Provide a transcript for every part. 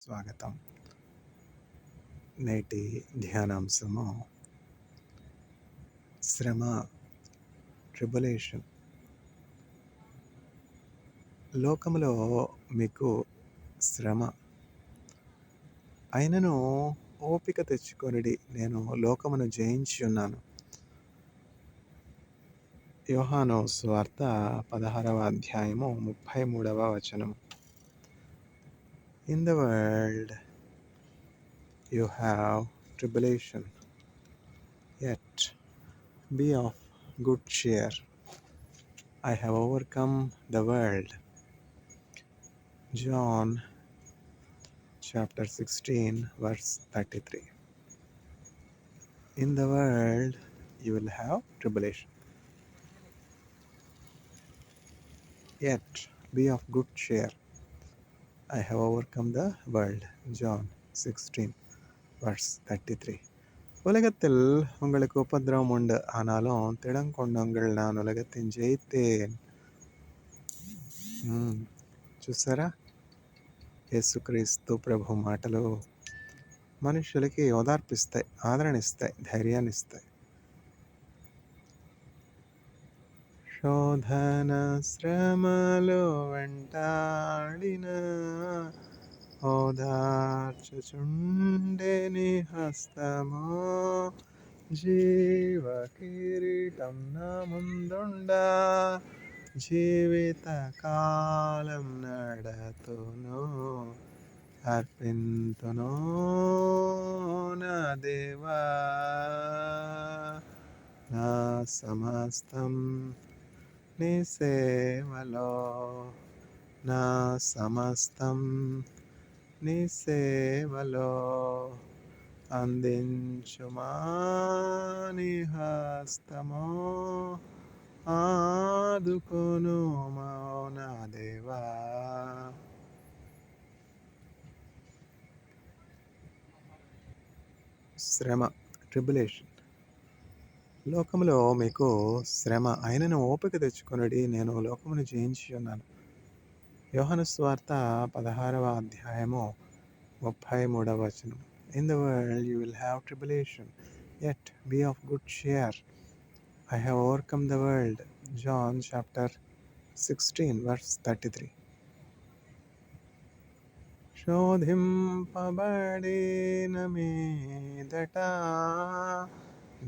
స్వాగతం. నేటి ధ్యానాంశము శ్రమ, ట్రిబులేషన్. లోకములో మీకు శ్రమ అయినను ఓపిక తెచ్చుకొనుడి, నేను లోకమును జయించి ఉన్నాను. యోహాను సువార్త 16వ అధ్యాయము 33వ వచనం. In the world you have tribulation, yet be of good cheer. I have overcome the world. John chapter 16 verse 33. In the world you will have tribulation, yet be of good cheer. I have overcome the world. John 16 verse 33. உலகத்தில் உங்களுக்கு உபத்திரவம் உண்டு, ஆனாலும் திடங்கொண்டுங்கள், நான் உலகத்தின் ஜெயித்தேன். చూసారా, యేసుక్రీస్తు ప్రభు మాటలు మనుషులకి ఓదార్పిస్తాయి, ఆదరణిస్తాయి, ధైర్యాన్ని ఇస్తాయి. శోధన శ్రమలో వెంటాడిన ఓదార్చుచుండెని హస్తమో, జీవ కిరీటం నా ముందుండా, జీవిత కాలం నడతును, అర్పింతును నా దేవా. నా సమస్తం నీ సేవలో, నా సమస్తం నీ సేవలో, అందించుమా నీ హస్తమో, ఆదుకొను నా దేవా. శ్రమ, ట్రిబులేషన్. లోకములో మీకు శ్రమ అయినను ఓపిక తెచ్చుకొనుడి, నేను లోకమును జయించి ఉన్నాను. యోహాను సువార్త 16వ అధ్యాయము 33వ వచనం. In the world you will have tribulation, yet be of good cheer. I have overcome the world. John chapter 16 verse 33. శోధింపబడిన మీదట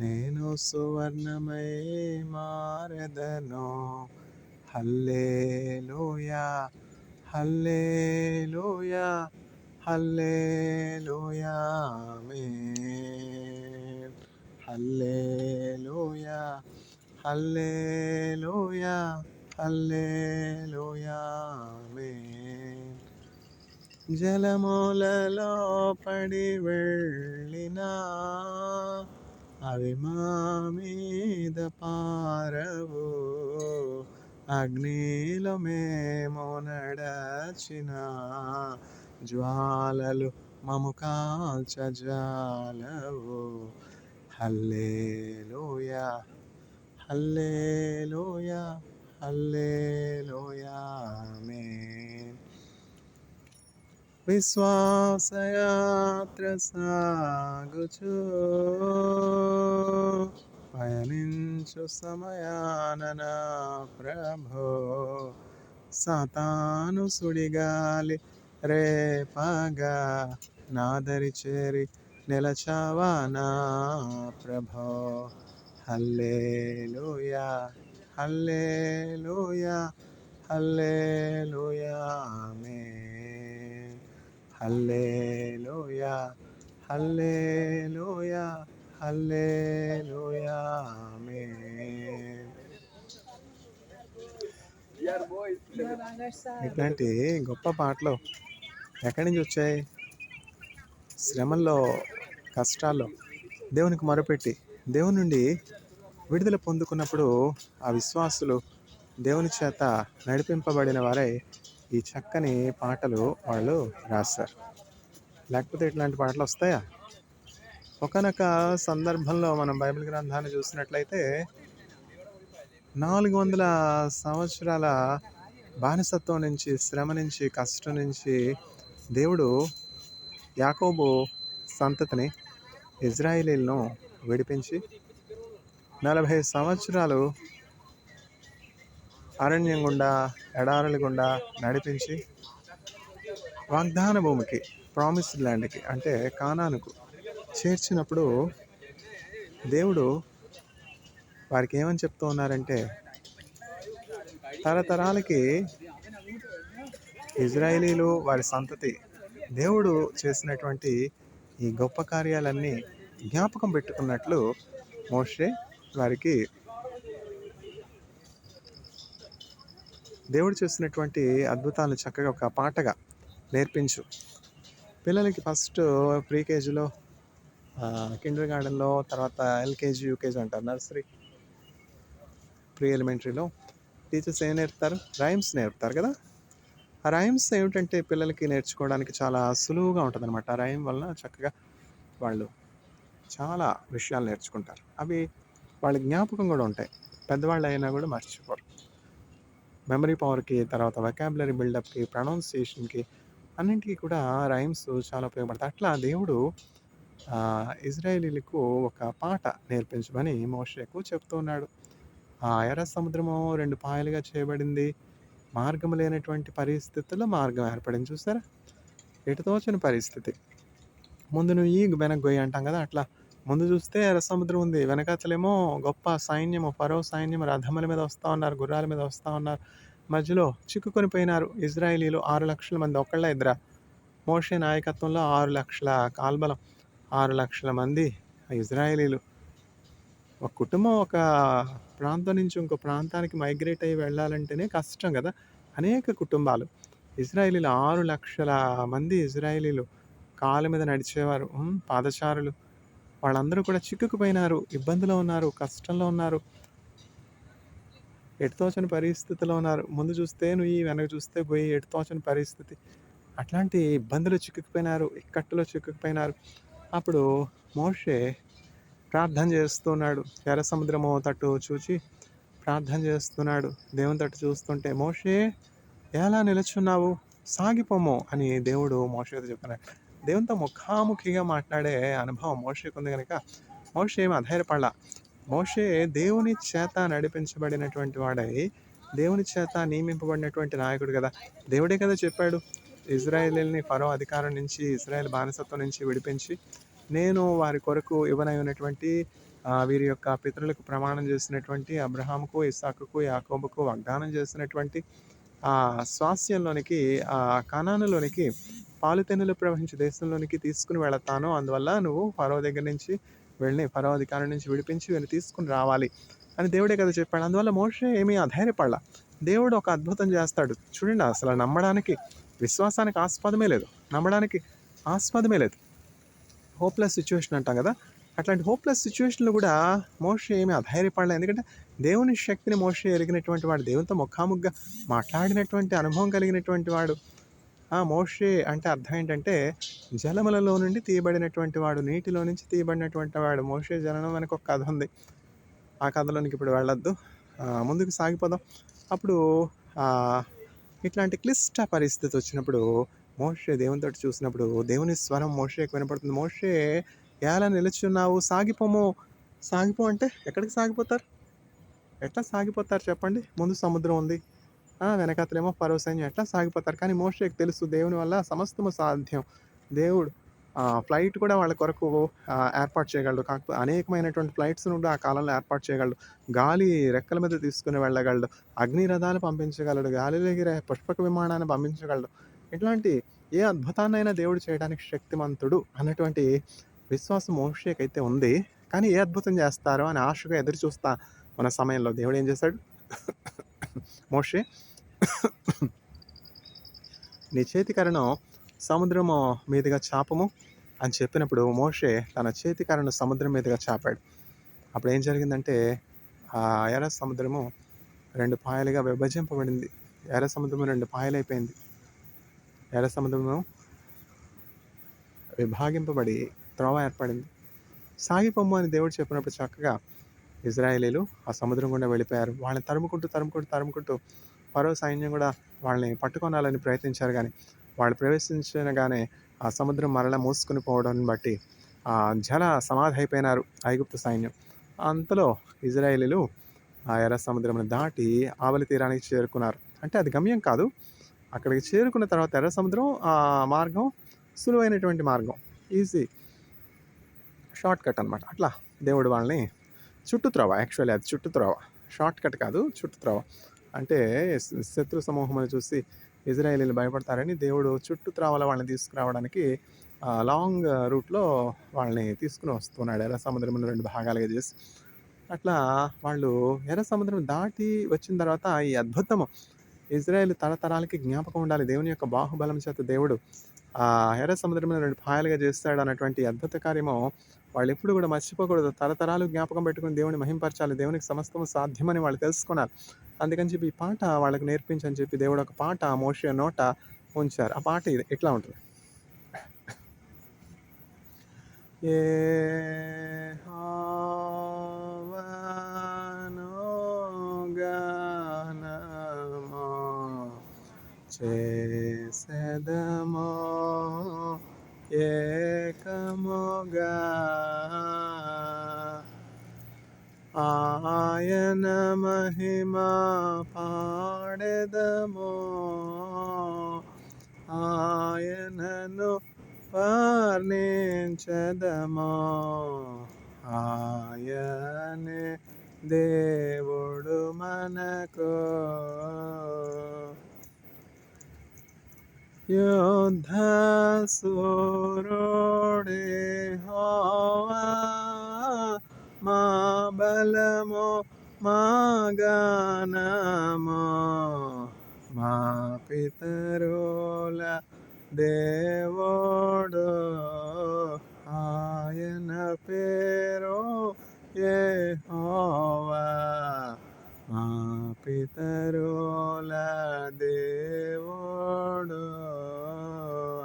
నేను సువర్ణమై మారెదను. హల్లెలూయా, హల్లెలూయా, హల్లెలూయా, ఆమేన్. హల్లెలూయా, హల్లెలూయా, హల్లెలూయా, ఆమేన్. జలములలో పడి వెళ్ళినా అవి మా మీద పారవు, అగ్నిలో మేము నడచిన జ్వాలలు మము కాల్చజాలవు. హల్లెలూయా, హల్లెలూయా, హల్లెలూయా, ఆమేన్. విశ్వాసయాత్ర సాగుచు పయనించు సమయాన నా ప్రభో, సాతాను సుడిగాలి రేపగా నాదరి చేరి నిలచావా నా ప్రభో. హల్లెలూయా, హల్లెలూయా, హల్లెలూయా, ఆమేన్. హల్లెలూయా, హల్లెలూయా, హల్లెలూయా, ఆమేన్. ఇట్లాంటి గొప్ప పాటలు ఎక్కడి నుంచి వచ్చాయి? శ్రమల్లో, కష్టాల్లో దేవునికి మొరపెట్టి దేవుని నుండి విడుదల పొందుకున్నప్పుడు ఆ విశ్వాసులు దేవుని చేత నడిపింపబడిన వారై ఈ చక్కని పాటలు వాళ్ళు రాస్తారు. లేకపోతే ఇట్లాంటి పాటలు వస్తాయా? ఒకనొక సందర్భంలో మనం బైబిల్ గ్రంథాన్ని చూసినట్లయితే 400 సంవత్సరాల బానిసత్వం నుంచి, శ్రమ నుంచి, కష్టం నుంచి దేవుడు యాకోబు సంతతిని ఇజ్రాయేలీలను విడిపించి 40 సంవత్సరాలు అరణ్యం గుండా ఎడారుల గుండా నడిపించి వాగ్దాన భూమికి, ప్రామిస్డ్ ల్యాండ్కి అంటే కానానుకు చేర్చినప్పుడు దేవుడు వారికి ఏమని చెప్తూ ఉన్నారంటే, తరతరాలకి ఇజ్రాయేలీలు వారి సంతతి దేవుడు చేసినటువంటి ఈ గొప్ప కార్యాలన్నీ జ్ఞాపకం పెట్టుకున్నట్లు మోషే వారికి దేవుడు చేసినటువంటి అద్భుతాలను చక్కగా ఒక పాటగా నేర్పించు. పిల్లలకి ఫస్ట్ ప్రీ కేజీలో, కిండర్ గార్డెన్లో, తర్వాత ఎల్కేజీ యూకేజీ అంటారు, నర్సరీ, ప్రీ ఎలిమెంటరీలో టీచర్స్ ఏం నేర్పుతారు? రైమ్స్ నేర్పుతారు కదా. ఆ రైమ్స్ ఏమిటంటే పిల్లలకి నేర్చుకోవడానికి చాలా సులువుగా ఉంటుంది అనమాట. ఆ రైమ్ వలన చక్కగా వాళ్ళు చాలా విషయాలు నేర్చుకుంటారు. అవి వాళ్ళ జ్ఞాపకం కూడా ఉంటాయి. పెద్దవాళ్ళు అయినా కూడా మర్చిపోరు. మెమరీ పవర్కి, తర్వాత వెకాబులరీ బిల్డప్కి, ప్రొనౌన్సియేషన్కి, అన్నింటికి కూడా రైమ్స్ చాలా ఉపయోగపడతాయి. అట్లా దేవుడు ఇజ్రాయేలీలకు ఒక పాట నేర్పించమని మోషేకు చెప్తూ ఉన్నాడు. ఆ ఎర్ర సముద్రము 2 పాయలుగా చేయబడింది. మార్గం లేనటువంటి పరిస్థితుల్లో మార్గం ఏర్పడింది. చూసారా, ఎటు తోచని పరిస్థితి. ముందు నువ్వు వెనక గొయ్యి అంటాం కదా, అట్లా ముందు చూస్తే ఎర్ర సముద్రం ఉంది, వెనకాతలేమో గొప్ప సైన్యము, ఫరో సైన్యం రథముల మీద వస్తూ ఉన్నారు, గుర్రాల మీద వస్తూ ఉన్నారు. మధ్యలో చిక్కుకొని పోయినారు ఇజ్రాయేలీలు 6 లక్షల మంది. ఒకళ్ళ ఇద్దరా? మోషే నాయకత్వంలో 6 లక్షల కాల్బలం, 6 లక్షల మంది ఇజ్రాయేలీలు. ఒక కుటుంబం ఒక ప్రాంతం నుంచి ఇంకో ప్రాంతానికి మైగ్రేట్ అయ్యి వెళ్ళాలంటేనే కష్టం కదా. అనేక కుటుంబాలు, ఇజ్రాయేలీలు 6 లక్షల మంది ఇజ్రాయేలీలు కాళ్ళ మీద నడిచేవారు, పాదచారులు. వాళ్ళందరూ కూడా చిక్కుకుపోయినారు, ఇబ్బందిలో ఉన్నారు, కష్టంలో ఉన్నారు, ఎటుతోచని పరిస్థితిలో ఉన్నారు. ముందు చూస్తే నువ్వు, వెనక చూస్తే పోయి, ఎటుతోచని పరిస్థితి. అట్లాంటి ఇబ్బందులు చిక్కుకుపోయినారు, ఇక్కట్టులో చిక్కుకుపోయినారు. అప్పుడు మోషే ప్రార్థన చేస్తున్నాడు. ఎర్ర సముద్రము తట్టు చూచి ప్రార్థన చేస్తున్నాడు. దేవుని తట్టు చూస్తుంటే, మోషే ఎలా నిలుచున్నావు, సాగిపోము అని దేవుడు మోషేతో చెప్తున్నాడు. దేవునితో ముఖాముఖిగా మాట్లాడే అనుభవం మోషేకు ఉంది కనుక మోషే ఏమి అధైర్యపడలా. మోషే దేవుని చేత నడిపించబడినటువంటి వాడై, దేవుని చేత నియమింపబడినటువంటి నాయకుడు కదా. దేవుడే కదా చెప్పాడు, ఇజ్రాయేలీని ఫరో అధికారం నుంచి, ఇజ్రాయేల్ బానిసత్వం నుంచి విడిపించి, నేను వారి కొరకు ఇవ్వనైనటువంటి వీరి యొక్క పితరులకు ప్రమాణం చేసినటువంటి అబ్రహాముకు, ఇస్సాకుకు, యాకోబుకు వాగ్దానం చేసినటువంటి ఆ స్వాస్థ్యంలోనికి, ఆ కనానులోనికి, పాలుతెన్నులు ప్రవహించే దేశంలోనికి తీసుకుని వెళతాను. అందువల్ల నువ్వు ఫరో దగ్గర నుంచి వెళ్ళి, ఫరో అధికారం నుంచి విడిపించి వీళ్ళు తీసుకుని రావాలి అని దేవుడే కదా చెప్పాడు. అందువల్ల మోషే ఏమీ అధైర్యపడలా. దేవుడు ఒక అద్భుతం చేస్తాడు చూడండి. అసలు నమ్మడానికి, విశ్వాసానికి ఆస్పదమే లేదు, నమ్మడానికి ఆస్పదమే లేదు. హోప్లెస్ సిచ్యువేషన్ అంటాం కదా, అట్లాంటి హోప్లెస్ సిచ్యువేషన్లో కూడా మోషే ఏమీ అధైర్యపడలేదు. ఎందుకంటే దేవుని శక్తిని మోషే ఎరిగినటువంటి వాడు, దేవునితో ముఖాముఖిగా మాట్లాడినటువంటి అనుభవం కలిగినటువంటి వాడు. మోషే అంటే అర్థం ఏంటంటే జలములలో నుండి తీయబడినటువంటి వాడు, నీటిలో నుంచి తీయబడినటువంటి వాడు. మోషే జననం వెనక ఒక కథ ఉంది, ఆ కథలోనికి ఇప్పుడు వెళ్ళొద్దు, ముందుకు సాగిపోదాం. అప్పుడు ఇట్లాంటి క్లిష్ట పరిస్థితి వచ్చినప్పుడు మోషే దేవునితో చూసినప్పుడు దేవుని స్వరం మోషేకి వినపడుతుంది. మోషే ఎలా నిలుచున్నావు, సాగిపోము. సాగిపో అంటే ఎక్కడికి సాగిపోతారు, ఎట్లా సాగిపోతారు చెప్పండి? ముందు సముద్రం ఉంది, వెనకాతలేమో ఫరో సైన్యం, ఎట్లా సాగిపోతారు? కానీ మోషేకి తెలుసు, దేవుని వల్ల సమస్తము సాధ్యం. దేవుడు ఫ్లైట్ కూడా వాళ్ళ కొరకు ఏర్పాటు చేయగలడు. కాకపోతే అనేకమైనటువంటి ఫ్లైట్స్ నుండి ఆ కాలంలో ఏర్పాటు చేయగలడు. గాలి రెక్కల మీద తీసుకుని వెళ్ళగలడు, అగ్ని రథాలు పంపించగలడు, గాలిలో ఎగిరే పుష్పక విమానాన్ని పంపించగలడు. ఇట్లాంటి ఏ అద్భుతాన్నైనా దేవుడు చేయడానికి శక్తిమంతుడు అన్నటువంటి విశ్వాసం మోషేకైతే ఉంది. కానీ ఏ అద్భుతం చేస్తారో అని ఆశగా ఎదురు చూస్తా ఉన్న సమయంలో దేవుడు ఏం చేశాడు? మోషే, నీ చేతికరను సముద్రము మీదుగా చాపము అని చెప్పినప్పుడు మోషే తన చేతికరను సముద్రం మీదుగా చాపాడు. అప్పుడు ఏం జరిగిందంటే ఆ ఎర్ర సముద్రము 2 పాయలుగా విభజింపబడింది. ఎర్ర సముద్రము 2 పాయలైపోయింది. ఎర్ర సముద్రము విభాగింపబడి త్రోవ ఏర్పడింది. సాగిపోము అని దేవుడు చెప్పినప్పుడు చక్కగా ఇజ్రాయేలీలు ఆ సముద్రం గుండా వెళ్ళిపోయారు. వాళ్ళని తరుముకుంటూ ఫరో సైన్యం కూడా వాళ్ళని పట్టుకొనాలని ప్రయత్నించారు. కానీ వాళ్ళు ప్రవేశించగానే ఆ సముద్రం మరలా మూసుకొని పోవడాన్ని బట్టి జల సమాధి అయిపోయినారు ఐగుప్తు సైన్యం. అంతలో ఇజ్రాయేలీలు ఆ ఎర్ర సముద్రమును దాటి ఆవలి తీరానికి చేరుకున్నారు. అంటే అది గమ్యం కాదు. అక్కడికి చేరుకున్న తర్వాత ఎర్ర సముద్రం మార్గం సులువైనటువంటి మార్గం. ఈజీ షార్ట్ కట్ అనమాట. అట్లా దేవుడు వాళ్ళని చుట్టుత్రోవ, యాక్చువల్లీ అది చుట్టుత్రోవ. షార్ట్ కట్ కాదు, చుట్టుత్రోవ. అంటే శత్రు సమూహమును చూసి ఇజ్రాయేలీలు భయపడతారని దేవుడు చుట్టుత్రోవలో వాళ్ళని తీసుకురావడానికి లాంగ్ రూట్‌లో వాళ్ళని తీసుకొని వస్తున్నాడు. ఎర్ర సముద్రమును 2 భాగాలుగా చేసి. అట్లా వాళ్ళు ఎర్ర సముద్రం దాటి వచ్చిన తర్వాత ఈ అద్భుతము ఇజ్రాయేల్ తరతరాలకి జ్ఞాపకం ఉండాలి. దేవుని యొక్క బాహుబలం చేత దేవుడు ఎర్ర సముద్రమును 2 పాయలుగా చేస్తాడు అన్నటువంటి అద్భుత కార్యము వాళ్ళెప్పుడు కూడా మర్చిపోకూడదు. తరతరాలు జ్ఞాపకం పెట్టుకొని దేవుడిని మహింపరచాలి. దేవునికి సమస్తము సాధ్యమని వాళ్ళు తెలుసుకోనాలి. అందుకని చెప్పి ఈ పాట వాళ్ళకి నేర్పించని చెప్పి దేవుడు ఒక పాట మోషే నోట ఉంచారు. ఆ పాట ఇట్లా ఉంటుంది. యెహోవాను గానము చేసెదము ఏకముగా, ఆయన మహిమ పాడెదము, ఆయనను వర్ణించెదము. ఆయనే దేవుడు మనకు యుద్ధ సూరుడే యెహోవా, మా బలము మా గానము, మా పితరుల దేవుడు, ఆయన పేరు యెహోవా, మా పితరుల దేవుడు,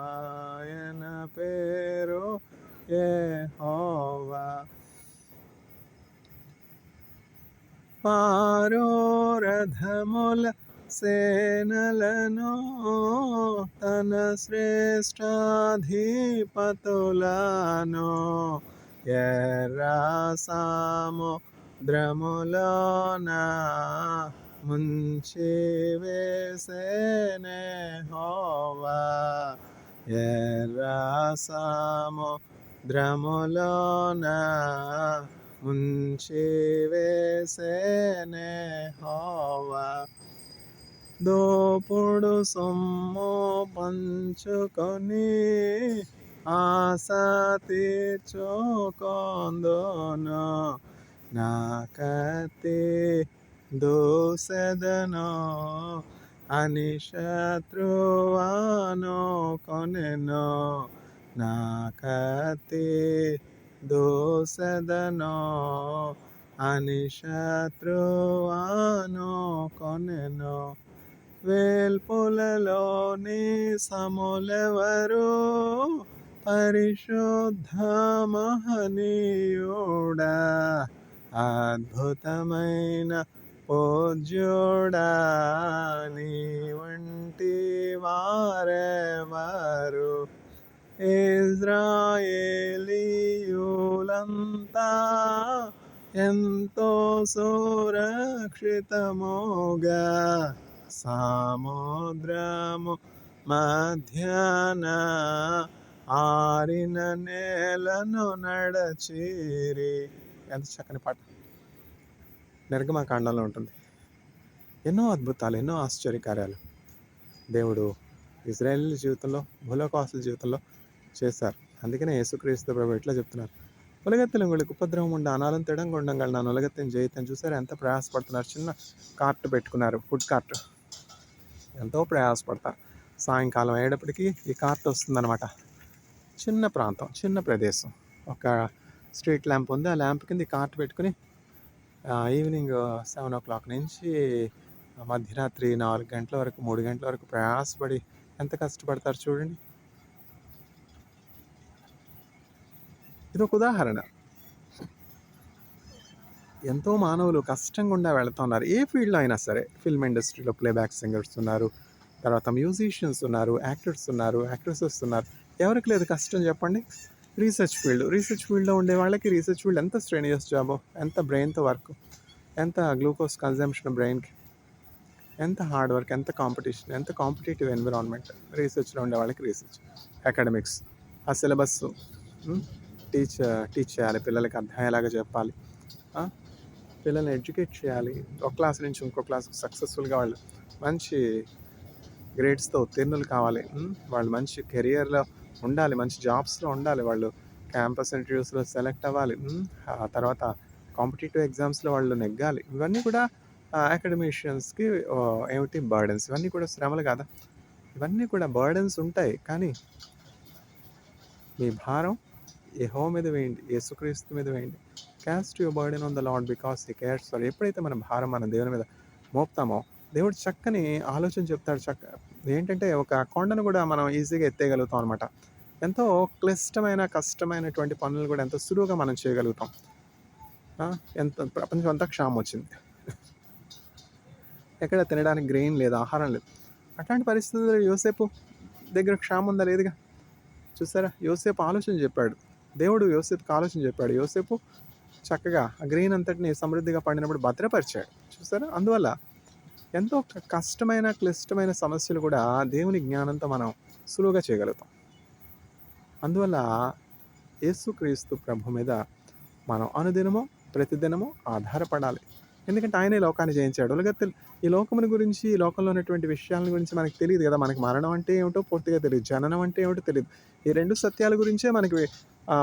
ఆయన పేరు యెహోవా. పారో రథముల సేనలను తన శ్రేష్ఠాధిపతులను ఎర్ర సముద్రములోన ముంచి వేసెనే యెహోవా, ఎర్ర సముద్రములోన ముంచి వేసెనే యెహోవా. దోపుడు సొమ్ము పంచుకొని ఆశ తీర్చుకొందును, నా కత్తి దూసెదను అని శత్రువాను కొనెను, నా కత్తి దూసెదను అని శత్రువాను కొనెను. వేల్పులలోని సములెవరు పరిశుద్ధ మహనీయుడా, అద్భుతమైన పూజ్యుడా, నీ వంటి వారెవరు? ఇశ్రాయేలీయులంతా ఎంతో సురక్షితముగా సముద్రము మధ్యాన ఆరిన నేలను నడచిరి. ఎంత చక్కని పాట నిర్గమకాండంలో ఉంటుంది. ఎన్నో అద్భుతాలు, ఎన్నో ఆశ్చర్యకార్యాలు దేవుడు ఇజ్రాయేలీల జీవితంలో, భూలోకవాసుల జీవితంలో చేశారు. అందుకనే యేసుక్రీస్తు ప్రభు ఇట్లా చెప్తున్నారు, ఉలగత్తిలో உங்களுக்கு ఉపద్రవం ఉండి అనాలం తిడంగా ఉండంగా నా ఉలగత్తిని జయితని. చూసారు ఎంత ప్రయాసపడుతున్నారు. చిన్న కార్ట్ పెట్టుకున్నారు, ఫుడ్ కార్ట్. ఎంతో ప్రయాసపడతారు. సాయంకాలం అయ్యేటప్పటికి ఈ కార్ట్ వస్తుందన్నమాట. చిన్న ప్రాంతం, చిన్న ప్రదేశం, ఒక స్ట్రీట్ ల్యాంప్ ఉంది. ఆ ల్యాంప్ కింద ఈ కార్ట్ పెట్టుకుని ఈవినింగ్ 7 o'clock నుంచి మధ్యరాత్రి 4 గంటల వరకు, 3 గంటల వరకు ప్రయాసపడి ఎంత కష్టపడతారు చూడండి. ఇది ఒక ఉదాహరణ. ఎంతో మానవులు కష్టం గుండా వెళుతున్నారు. ఏ ఫీల్డ్లో అయినా సరే. ఫిల్మ్ ఇండస్ట్రీలో ప్లేబ్యాక్ సింగర్స్ ఉన్నారు, తర్వాత మ్యూజిషియన్స్ ఉన్నారు, యాక్టర్స్ ఉన్నారు, యాక్ట్రెసెస్ ఉన్నారు. ఎవరికి లేదు కష్టం చెప్పండి? రీసెర్చ్ ఫీల్డ్‌లో ఉండే వాళ్ళకి రీసెర్చ్ ఫీల్డ్ ఎంత స్ట్రెయినియస్ జాబో, ఎంత బ్రెయిన్‌తో వర్క్, ఎంత గ్లూకోజ్ కన్జంప్షన్ బ్రెయిన్‌కి, ఎంత హార్డ్ వర్క్, ఎంత కాంపిటీషన్, ఎంత కాంపిటీటివ్ ఎన్విరాన్మెంట్. రీసెర్చ్‌లో ఉండే వాళ్ళకి రీసెర్చ్, అకాడమిక్స్, ఆ సిలబస్సు, హ్మ్, టీచ్ చేయాలి, పిల్లలకి అర్థమయ్యేలాగా చెప్పాలి, పిల్లల్ని ఎడ్యుకేట్ చేయాలి, ఒక క్లాస్ నుంచి ఇంకో క్లాస్‌కి సక్సెస్ఫుల్‌గా వాళ్ళు మంచి గ్రేడ్స్‌తో ఉత్తీర్ణులు కావాలి. వాళ్ళు మంచి కెరియర్‌లో ఉండాలి, మంచి జాబ్స్‌లో ఉండాలి, వాళ్ళు క్యాంపస్ ఇంటర్వ్యూస్‌లో సెలెక్ట్ అవ్వాలి. ఆ తర్వాత కాంపిటీటివ్ ఎగ్జామ్స్‌లో వాళ్ళు నెగ్గాలి. ఇవన్నీ కూడా అకాడమిషియన్స్‌కి ఏమిటి బర్డెన్స్. ఇవన్నీ కూడా శ్రమలు కాదా? ఇవన్నీ కూడా బర్డెన్స్ ఉంటాయి. కానీ మీ భారం యెహోవా మీద వేయండి, యేసుక్రీస్తు మీద వేయండి. Caste your burden on the lord because he cares for. ఎప్పుడైతే మన భారం మన దేవుని మీద మోపుతామో, దేవుడు చక్కని ఆలోచన చెప్తాడు. ఏంటంటే ఒక కొండను కూడా మనం ఈజీగా ఎత్తేయగలుగుతాం అనమాట. ఎంతో కష్టమైనటువంటి పనులు కూడా ఎంతో సులువుగా మనం చేయగలుగుతాం. ఎంత ప్రపంచం అంతా క్షామం వచ్చింది, ఎక్కడ తినడానికి గ్రెయిన్ లేదు, ఆహారం లేదు. అట్లాంటి పరిస్థితుల్లో యోసేపు దగ్గర క్షామం ఉందా? లేదుగా. చూసారా, యోసేపు ఆలోచన చెప్పాడు, దేవుడు యోసేపుకి ఆలోచన చెప్పాడు. యోసేపు చక్కగా ఆ గ్రెయిన్ అంతటిని సమృద్ధిగా పండినప్పుడు భద్రపరిచాడు. చూసారా, అందువల్ల ఎంతో క్లిష్టమైన సమస్యలు కూడా దేవుని జ్ఞానంతో మనం సులువుగా చేయగలుగుతాం. అందువల్ల యేసుక్రీస్తు ప్రభు మీద మనం అనుదినము ప్రతిదినము ఆధారపడాలి. ఎందుకంటే ఆయనే లోకాన్ని జయించాడు. అలాగే ఈ లోకముని గురించి, ఈ లోకంలో ఉన్నటువంటి విషయాల గురించి మనకు తెలియదు కదా. మనకి మరణం అంటే ఏమిటో పూర్తిగా తెలియదు, జననం అంటే ఏమిటో తెలియదు. ఈ రెండు సత్యాల గురించే మనకి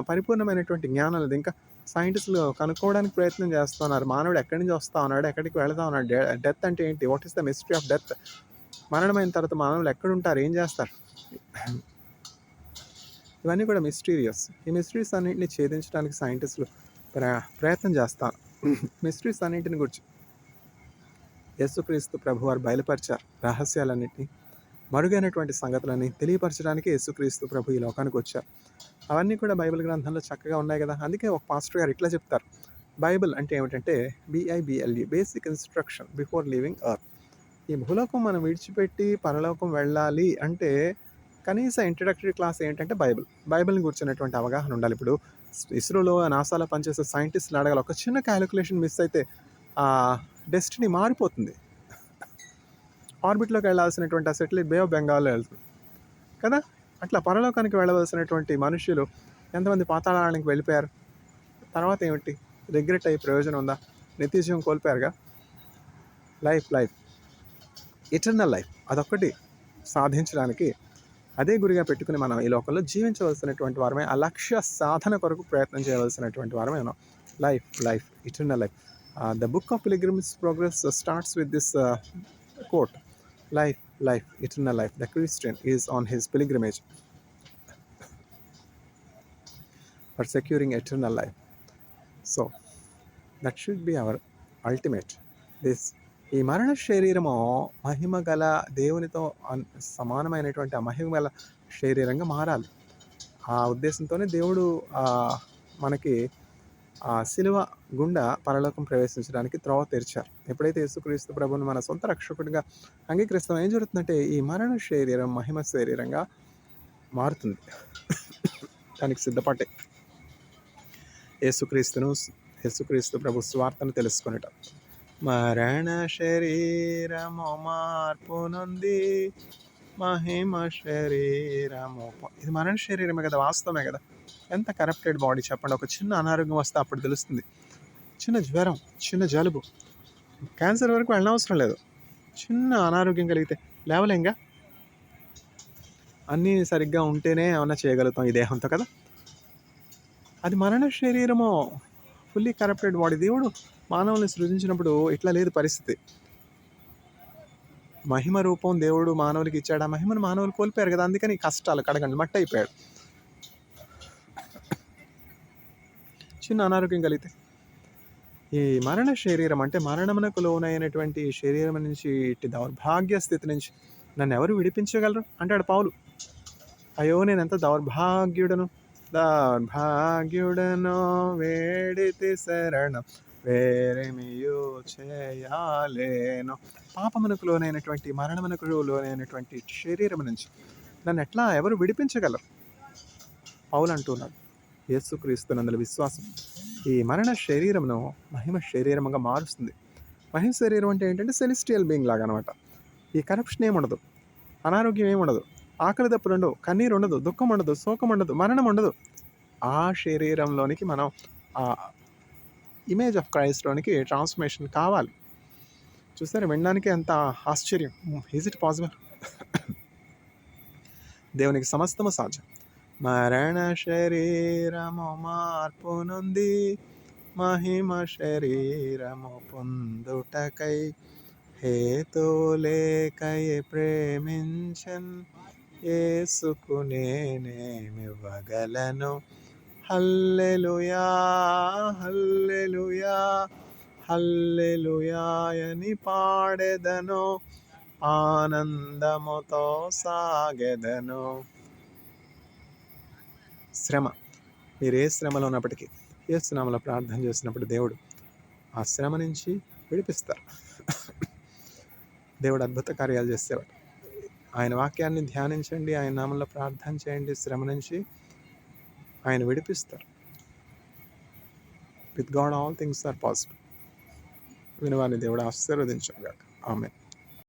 పరిపూర్ణమైనటువంటి జ్ఞానం లేదు. ఇంకా సైంటిస్టులు కనుక్కోవడానికి ప్రయత్నం చేస్తున్నారు. మానవుడు ఎక్కడి నుంచి వస్తా ఉన్నాడు, ఎక్కడికి వెళతా ఉన్నాడు, డెత్ అంటే ఏంటి, what is the mystery of death, మరణమైన తర్వాత మానవులు ఎక్కడుంటారు, ఏం చేస్తారు, ఇవన్నీ కూడా మిస్టీరియస్. ఈ మిస్టరీస్ అన్నింటినీ ఛేదించడానికి సైంటిస్టులు ప్రయత్నం చేస్తారు. మిస్టరీస్ అన్నింటిని గురించి యేసుక్రీస్తు ప్రభు వారు బయలుపరిచారు. రహస్యాలన్నింటినీ, మరుగైనటువంటి సంగతులని తెలియపరచడానికి యేసుక్రీస్తు ప్రభు ఈ లోకానికి వచ్చారు. అవన్నీ కూడా బైబిల్ గ్రంథంలో చక్కగా ఉన్నాయి కదా. అందుకే ఒక పాస్టర్ గారు ఇట్లా చెప్తారు, బైబిల్ అంటే ఏమిటంటే BIBLE, basic instruction before living earth. ఈ భూలోకం మనం విడిచిపెట్టి పరలోకం వెళ్ళాలి అంటే కనీస ఇంట్రడక్టరీ క్లాస్ ఏంటంటే బైబిల్ని కూర్చున్నటువంటి అవగాహన ఉండాలి. ఇప్పుడు ఇస్రోలో, నాసాలో పనిచేసే సైంటిస్టులు అడగాలి, ఒక చిన్న క్యాలిక్యులేషన్ మిస్ అయితే ఆ డెస్టినీ మారిపోతుంది. ఆర్బిట్లోకి వెళ్ళాల్సినటువంటి ఆ సెటిలైట్ బే ఆఫ్ బెంగాల్లో వెళ్తుంది కదా. అట్లా పరలోకానికి వెళ్ళవలసినటువంటి మనుషులు ఎంతమంది పాతాళానికి వెళ్ళిపోయారు. తర్వాత ఏమిటి, రిగ్రెట్ అయ్యి ప్రయోజనం ఉందా? నిత్యజీవం కోల్పోయారుగా. లైఫ్ ఇటర్నల్ లైఫ్, అదొక్కటి సాధించడానికి అదే గురిగా పెట్టుకుని మనం ఈ లోకంలో జీవించవలసినటువంటి వారమే, ఆ లక్ష్య సాధన కొరకు ప్రయత్నం చేయవలసినటువంటి వారమే మనం. Life eternal life. The book of pilgrims progress starts with this quote, life eternal life. The Christian is on his pilgrimage for securing eternal life. So that should be our ultimate. This ఈ మరణ శరీరము మహిమ గల దేవునితో సమానమైనటువంటి ఆ మహిమ గల శరీరంగా మారాలి. ఆ ఉద్దేశంతోనే దేవుడు మనకి ఆ శిలువ గుండా పరలోకం ప్రవేశించడానికి త్రోవ తెరిచారు. ఎప్పుడైతే యేసుక్రీస్తు ప్రభువుని మన సొంత రక్షకుడిగా అంగీకరిస్తాం, ఏం జరుగుతుందంటే ఈ మరణ శరీరం మహిమ శరీరంగా మారుతుంది. దానికి సిద్ధపడ్డే యేసుక్రీస్తు ప్రభు స్వార్థను తెలుసుకునేట. మరణ శరీరము మార్పు నొంది మహిమ శరీరము. ఇది మరణ శరీరమే కదా, వాస్తవమే కదా. ఎంత కరప్టెడ్ బాడీ చెప్పండి. ఒక చిన్న అనారోగ్యం వస్తే అప్పుడు తెలుస్తుంది. చిన్న జ్వరం, చిన్న జలుబు, క్యాన్సర్ వరకు వెళ్ళనవసరం లేదు. చిన్న అనారోగ్యం కలిగితే లేవలేంగా. అన్నీ సరిగ్గా ఉంటేనే ఏమన్నా చేయగలుగుతాం ఈ దేహంతో కదా. అది మరణ శరీరము, ఫుల్లీ కరప్టెడ్ బాడీ. దేవుడు మానవుల్ని సృజించినప్పుడు ఇట్లా లేదు పరిస్థితి. మహిమ రూపం దేవుడు మానవులకి ఇచ్చాడు. ఆ మహిమను మానవులు కోల్పోయారు కదా. అందుకని కష్టాలు కడగండి మట్టి అయిపోయాడు. చిన్న అనారోగ్యం కలిగితే ఈ మరణ శరీరం అంటే మరణమునకు లోనైనటువంటి శరీరం నుంచి, ఇట్టి దౌర్భాగ్య స్థితి నుంచి నన్ను ఎవరు విడిపించగలరు అంటాడు పౌలు. అయ్యో నేను ఎంత దౌర్భాగ్యుడను వేడితి శరణం వేరేమియో చేయాలేను. పాపమునకు లోనైనటువంటి, మరణమునకు లోనైనటువంటి శరీరం నుంచి నన్ను ఎట్లా ఎవరు విడిపించగలరు? పౌలు అంటున్నాడు, యేసుక్రీస్తునందుల విశ్వాసం ఈ మరణ శరీరమును మహిమ శరీరముగా మారుస్తుంది. మహిమ శరీరం అంటే ఏంటంటే సెలిస్టియల్ బీయింగ్ లాగా అనమాట. ఈ కరప్షన్ ఏముండదు, అనారోగ్యం ఏముండదు, ఆకలి దప్పులు ఉండవు, కన్నీరు ఉండదు, దుఃఖం ఉండదు, శోకం ఉండదు, మరణం ఉండదు. ఆ శరీరంలోనికి మనం ఆ ఇమేజ్ ఆఫ్ క్రైస్ట్లోనికి ట్రాన్స్ఫర్మేషన్ కావాలి. చూసారా, వినడానికి ఎంత ఆశ్చర్యం. Is it possible? దేవునికి సమస్తము సాధ్యం. మరణ శరీరము మార్పు నొంది మహిమ శరీరము పొందుటకై హేతులేకయే ప్రేమించన్ యేసుకు నేనేమివ్వగలను. హల్లెలూయా హల్లెలూయా హల్లెలూయా అని పాడెదను, ఆనందముతో సాగెదను. శ్రమ, మీరు ఏ శ్రమలో ఉన్నప్పటికీ యేసు నామములో ప్రార్థన చేసినప్పుడు దేవుడు ఆ శ్రమ నుంచి విడిపిస్తారు. దేవుడు అద్భుత కార్యాలు చేసేవాడు. ఆయన వాక్యాన్ని ధ్యానించండి, ఆయన నామంలో ప్రార్థన చేయండి, శ్రమ నుంచి ఆయన విడిపిస్తారు. With God all things are possible. వినవాని దేవుడు ఆశీర్వదించుగాక. ఆమేన్.